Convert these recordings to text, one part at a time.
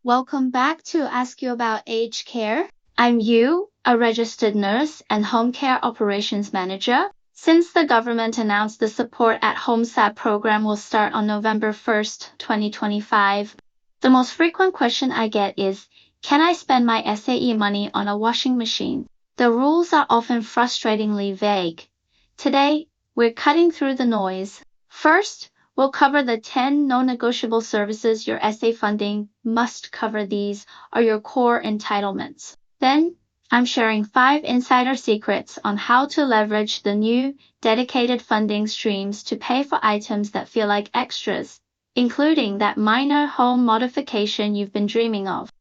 Welcome back to Ask You About Aged Care. I'm Yu, a registered nurse and home care operations manager. Since the government announced the Support at Home SAB program will start on November 1st, 2025, the most frequent question I get is, can I spend my SAE money on a washing machine? The rules are often frustratingly vague. Today, we're cutting through the noise. First, we'll cover the 10 non-negotiable services your SA funding must cover. These are your core entitlements. Then, I'm sharing 5 insider secrets on how to leverage the new, dedicated funding streams to pay for items that feel like extras, including that minor home modification you've been dreaming of.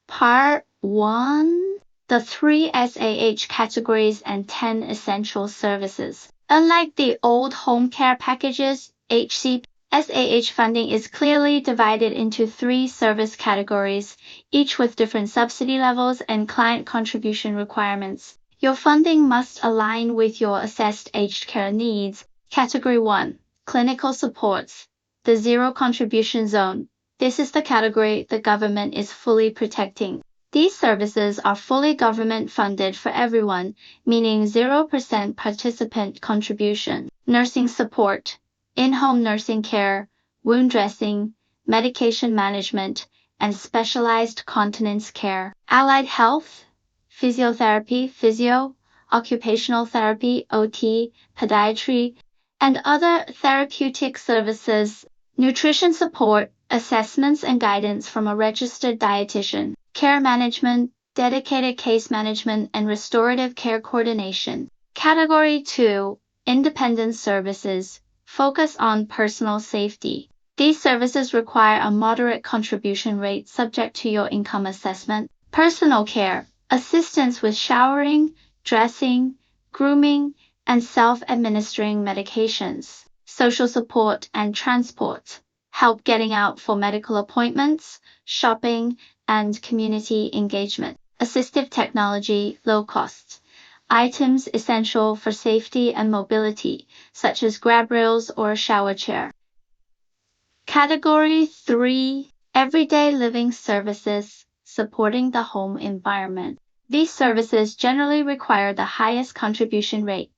Part 1. The 3 SAH categories and 10 essential services. Unlike the old home care packages, SAH funding is clearly divided into 3 service categories, each with different subsidy levels and client contribution requirements. Your funding must align with your assessed aged care needs. Category 1. Clinical supports. The zero contribution zone. This is the category the government is fully protecting. These services are fully government funded for everyone, meaning 0% participant contribution. Nursing support. In-home nursing care, wound dressing, medication management, and specialized continence care. Allied health, physiotherapy, occupational therapy, OT, podiatry, and other therapeutic services. Nutrition support, assessments and guidance from a registered dietitian. Care management, dedicated case management, and restorative care coordination. Category 2, independent services. Focus on personal safety. These services require a moderate contribution rate subject to your income assessment. Personal care, assistance with showering, dressing, grooming, and self-administering medications. Social support and transport, help getting out for medical appointments, shopping, and community engagement. Assistive technology, low cost. Items essential for safety and mobility, such as grab rails or a shower chair. Category 3. Everyday living services, supporting the home environment. These services generally require the highest contribution rate.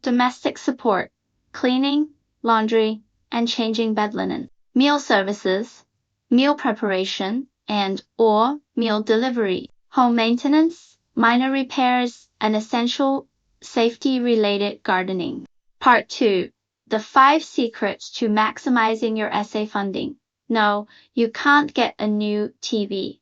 Domestic support, cleaning, laundry, and changing bed linen. Meal services, meal preparation, and/or meal delivery. Home maintenance, minor repairs, and essential safety-related gardening. Part 2. The 5 secrets to maximizing your SA funding. No, you can't get a new TV.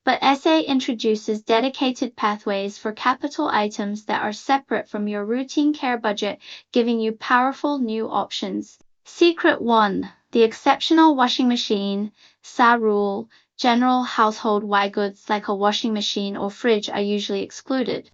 But SA introduces dedicated pathways for capital items that are separate from your routine care budget, giving you powerful new options. Secret 1. The exceptional washing machine, SA rule. General household white goods like a washing machine or fridge are usually excluded.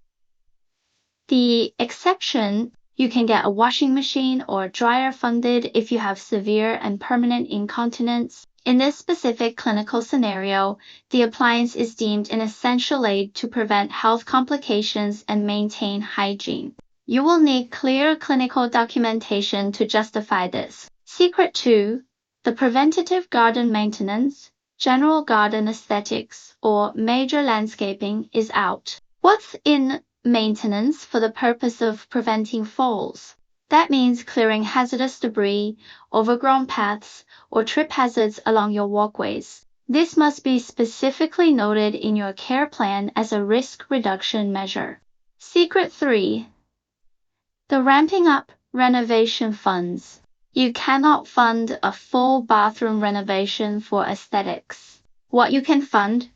The exception, you can get a washing machine or dryer funded if you have severe and permanent incontinence. In this specific clinical scenario, the appliance is deemed an essential aid to prevent health complications and maintain hygiene. You will need clear clinical documentation to justify this. Secret 2. The preventative garden maintenance, general garden aesthetics, or major landscaping is out. What's in maintenance for the purpose of preventing falls? That means clearing hazardous debris, overgrown paths, or trip hazards along your walkways. This must be specifically noted in your care plan as a risk reduction measure. Secret 3. The ramping up renovation funds. You cannot fund a full bathroom renovation for aesthetics. What you can fund?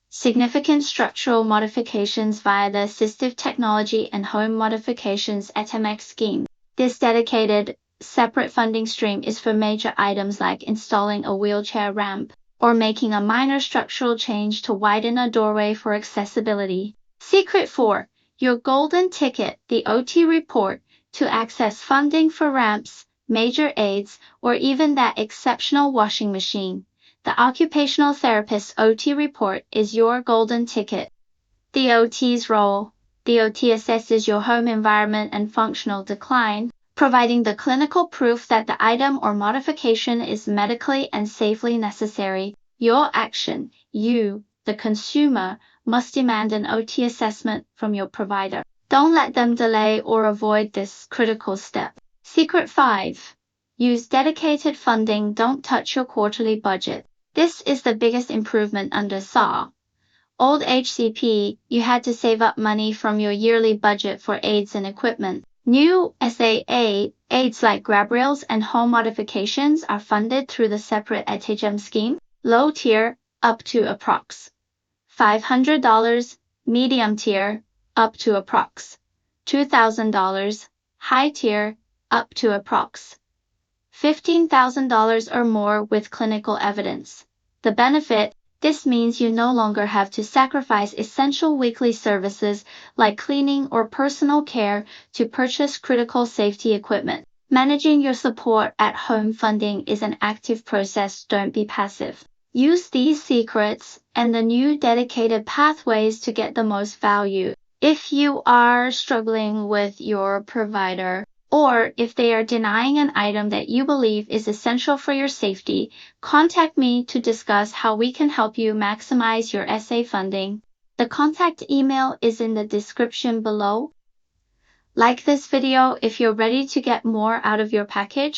Significant structural modifications via the Assistive Technology and Home Modifications ATHM Scheme. This dedicated, separate funding stream is for major items like installing a wheelchair ramp or making a minor structural change to widen a doorway for accessibility. Secret 4. Your golden ticket, the OT report, to access funding for ramps, major aids, or even that exceptional washing machine. The Occupational Therapist OT report is your golden ticket. The OT's role. The OT assesses your home environment and functional decline, providing the clinical proof that the item or modification is medically and safely necessary. your action. You, the consumer, must demand an OT assessment from your provider. Don't let them delay or avoid this critical step. Secret 5. Use dedicated funding. Don't touch your quarterly budget. This is the biggest improvement under SAH. Old HCP, you had to save up money from your yearly budget for aids and equipment. New SAH aids like grab rails and home modifications are funded through the separate ATHM Scheme. Low tier, up to approx. $500, medium tier, up to approx. $2,000, high tier, up to approx. $15,000 or more with clinical evidence. The benefit: this means you no longer have to sacrifice essential weekly services like cleaning or personal care to purchase critical safety equipment. Managing your support at home funding is an active process. Don't be passive. Use these secrets and the new dedicated pathways to get the most value. If you are struggling with your provider, or if they are denying an item that you believe is essential for your safety, contact me to discuss how we can help you maximize your SA funding. The contact email is in the description below. Like this video if you're ready to get more out of your package.